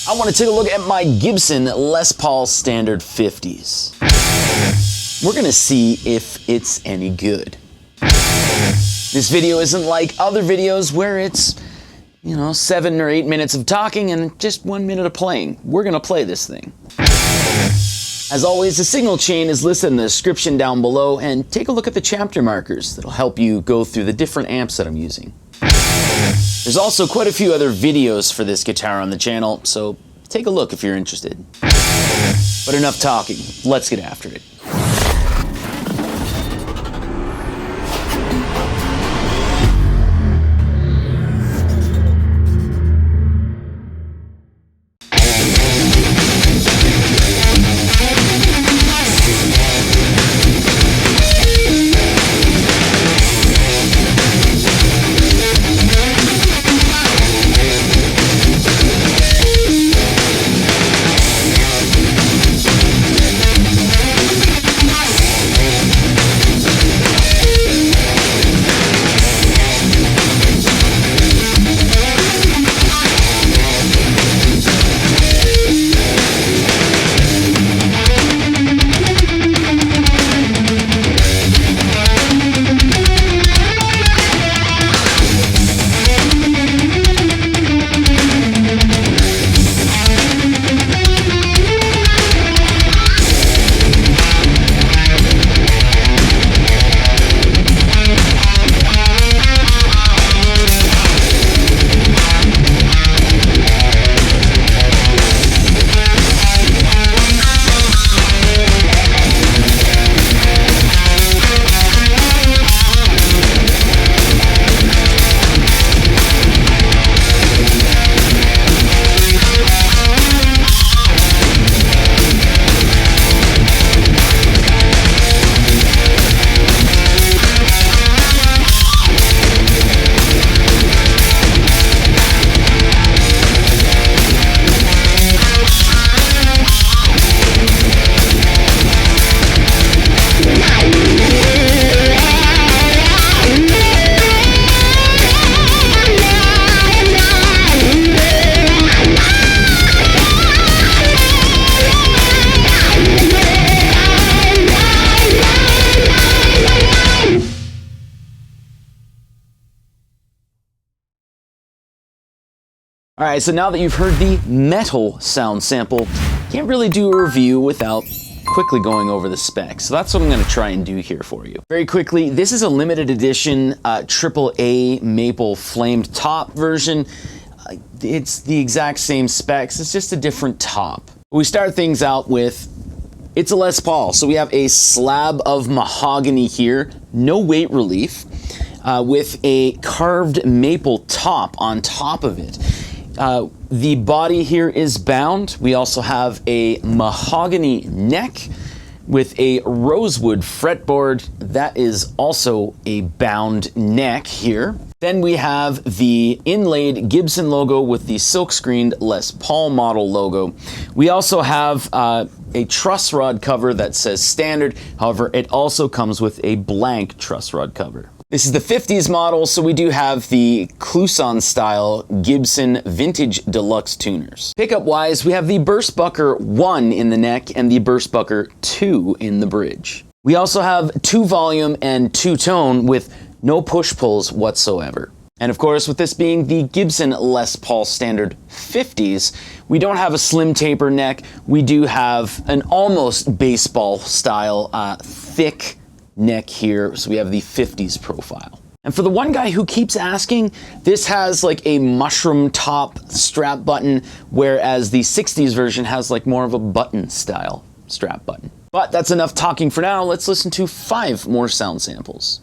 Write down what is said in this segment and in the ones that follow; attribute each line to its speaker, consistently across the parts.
Speaker 1: I want to take a look at my Gibson Les Paul Standard 50s. We're going to see if it's any good. This video isn't like other videos where it's, 7 or 8 minutes of talking and just 1 minute of playing. We're going to play this thing. As always, the signal chain is listed in the description down below, and take a look at the chapter markers that'll help you go through the different amps that I'm using. There's also quite a few other videos for this guitar on the channel, so take a look if you're interested. But enough talking, let's get after it. Alright, so now that you've heard the metal sound sample, can't really do a review without quickly going over the specs. So that's what I'm going to try and do here for you. Very quickly, this is a limited edition AAA maple flamed top version. It's the exact same specs, it's just a different top. We start things out with, it's a Les Paul, so we have a slab of mahogany here, no weight relief, with a carved maple top on top of it. The body here is bound. We also have a mahogany neck with a rosewood fretboard. That is also a bound neck here. Then we have the inlaid Gibson logo with the silk-screened Les Paul model logo. We also have a truss rod cover that says standard. However, it also comes with a blank truss rod cover. This is the 50s model, so we do have the Clouson style Gibson vintage deluxe tuners. Pickup wise, we have the Burstbucker 1 in the neck and the Burstbucker 2 in the bridge. We also have 2 volume and 2 tone with no push pulls whatsoever. And of course, with this being the Gibson Les Paul Standard 50s, we don't have a slim taper neck. We do have an almost baseball style thick neck here, so we have the 50s profile. And for the one guy who keeps asking, this has like a mushroom top strap button, whereas the 60s version has like more of a button style strap button. But that's enough talking for now. Let's listen to 5 more sound samples.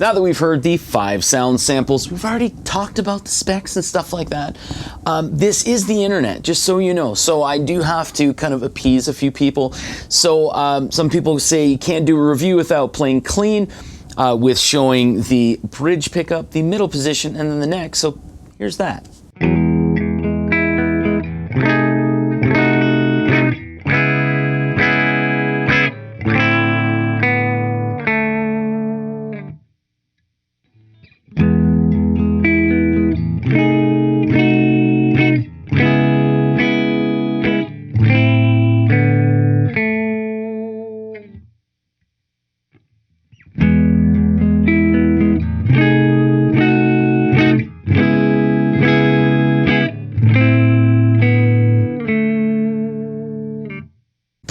Speaker 1: Now that we've heard the 5 sound samples, we've already talked about the specs and stuff like that. This is the internet, just so you know. So I do have to kind of appease a few people. So some people say you can't do a review without playing clean, with showing the bridge pickup, the middle position, and then the neck. So here's that.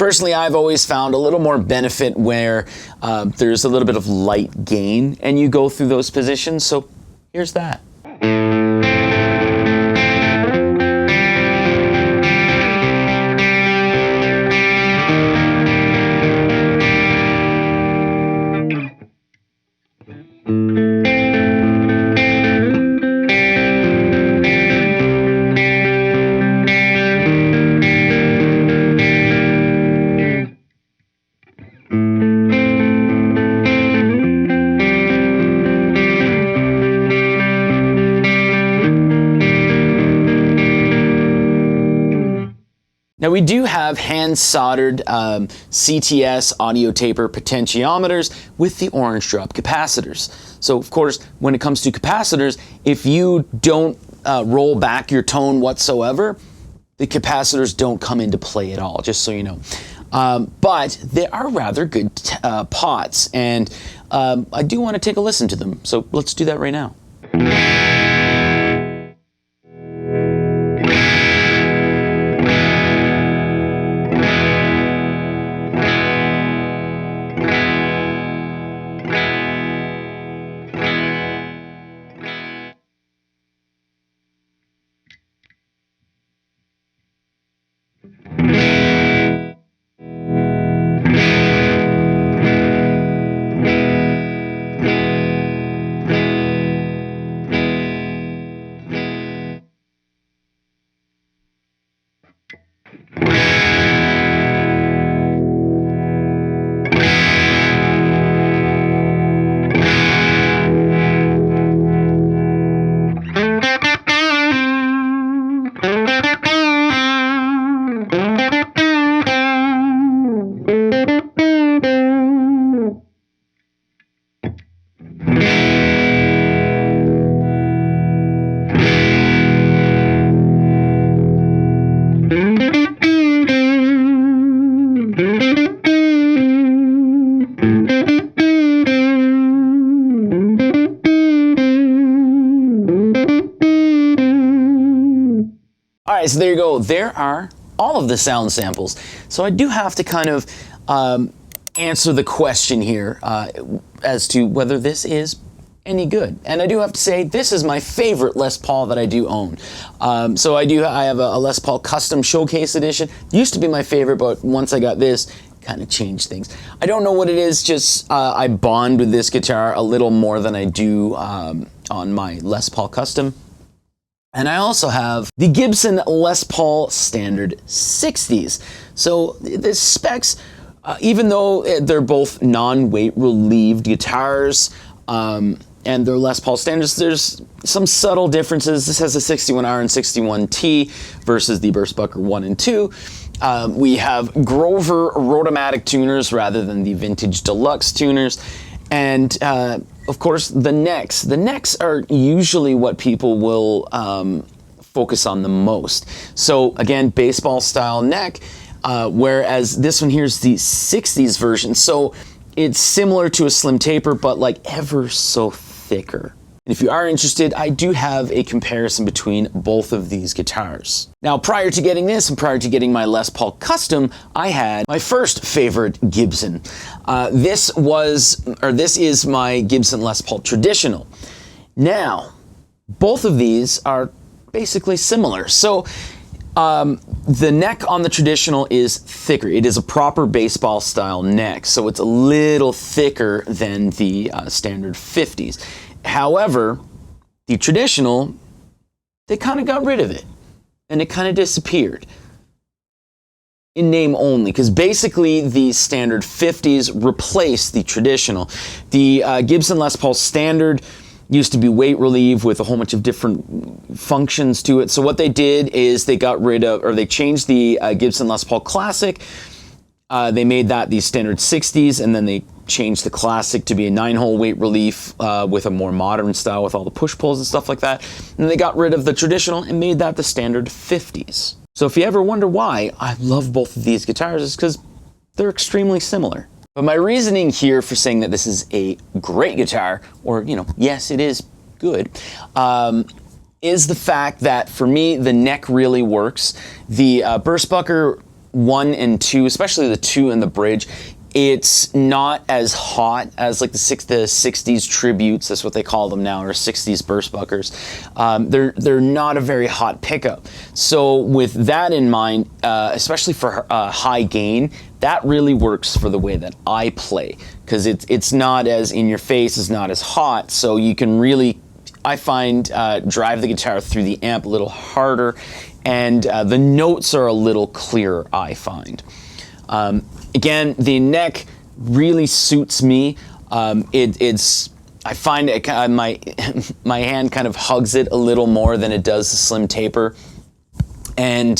Speaker 1: personally, I've always found a little more benefit where there's a little bit of light gain and you go through those positions. So here's that. Now we do have hand-soldered CTS audio taper potentiometers with the orange drop capacitors. So of course, when it comes to capacitors, if you don't roll back your tone whatsoever, the capacitors don't come into play at all, just so you know. But they are rather good pots, and I do want to take a listen to them. So let's do that right now. Alright, so there you go. There are all of the sound samples. So I do have to kind of answer the question here as to whether this is any good. And I do have to say, this is my favorite Les Paul that I do own. So I have a Les Paul Custom Showcase Edition. Used to be my favorite, but once I got this, kind of changed things. I don't know what it is, just I bond with this guitar a little more than I do on my Les Paul Custom. And I also have the Gibson Les Paul Standard 60s. So the specs, even though they're both non-weight relieved guitars, and they're Les Paul standards, there's some subtle differences. This has a 61R and 61T versus the Burstbucker 1 and 2. We have Grover Rotomatic tuners rather than the vintage deluxe tuners. And of course, the necks. The necks are usually what people will focus on the most. So again, baseball style neck, whereas this one here is the 60s version. So it's similar to a slim taper, but like ever so thicker. If you are interested, I do have a comparison between both of these guitars. Now, prior to getting this and prior to getting my Les Paul Custom, I had my first favorite Gibson. This is my Gibson Les Paul Traditional. Now, both of these are basically similar. So, the neck on the Traditional is thicker. It is a proper baseball style neck, so it's a little thicker than the standard 50s. However, the Traditional, they kind of got rid of it, and it kind of disappeared. In name only, because basically the standard 50s replaced the Traditional. The Gibson Les Paul Standard used to be weight relieved with a whole bunch of different functions to it. So what they did is they got rid of, or they changed the Gibson Les Paul Classic. They made that the standard 60s, and then they changed the Classic to be a 9-hole weight relief with a more modern style with all the push-pulls and stuff like that. And they got rid of the Traditional and made that the standard 50s. So if you ever wonder why I love both of these guitars, it's because they're extremely similar. But my reasoning here for saying that this is a great guitar, or, you know, yes, it is good, is the fact that for me, the neck really works. The Burstbucker 1 and 2, especially the 2 in the bridge, it's not as hot as like the 60s tributes, that's what they call them now, or 60s burst buckers. They're not a very hot pickup. So with that in mind, especially for high gain, that really works for the way that I play, because it's not as in your face, it's not as hot, so you can really, I find, drive the guitar through the amp a little harder, and the notes are a little clearer, I find. Again, the neck really suits me. I find it, my hand kind of hugs it a little more than it does the slim taper. And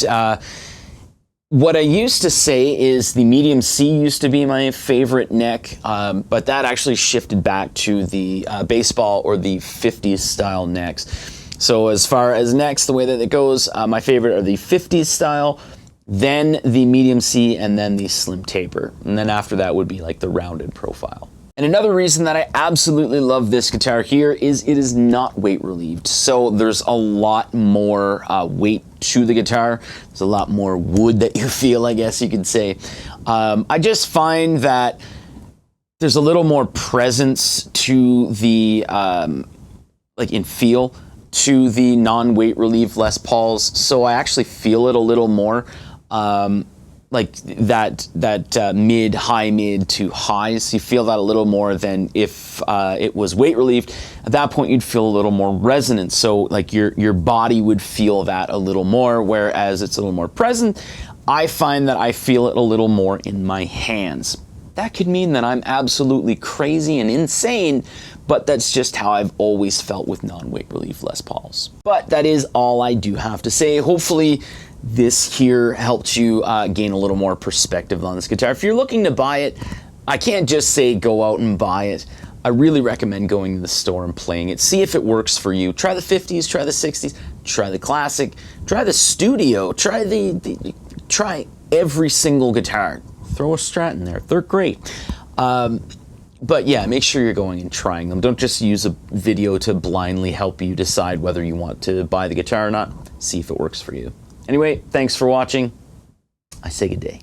Speaker 1: what I used to say is the medium C used to be my favorite neck, but that actually shifted back to the baseball or the 50s style necks. So as far as necks, the way that it goes, my favorite are the 50s style, then the medium C, and then the slim taper. And then after that would be like the rounded profile. And another reason that I absolutely love this guitar here is it is not weight relieved. So there's a lot more weight to the guitar. There's a lot more wood that you feel, I guess you could say. I just find that there's a little more presence to the, like in feel, to the non-weight relieved Les Pauls. So I actually feel it a little more. Like that mid, high mid to highs, you feel that a little more than if it was weight relieved. At that point, you'd feel a little more resonance. So like your body would feel that a little more, whereas it's a little more present. I find that I feel it a little more in my hands. That could mean that I'm absolutely crazy and insane, but that's just how I've always felt with non-weight relief Les Pauls. But that is all I do have to say. Hopefully this here helped you gain a little more perspective on this guitar. If you're looking to buy it, I can't just say go out and buy it. I really recommend going to the store and playing it. See if it works for you. Try the 50s, try the 60s, try the classic, try the studio, try every single guitar. Throw a Strat in there. They're great. But yeah, make sure you're going and trying them. Don't just use a video to blindly help you decide whether you want to buy the guitar or not. See if it works for you. Anyway, thanks for watching. I say good day.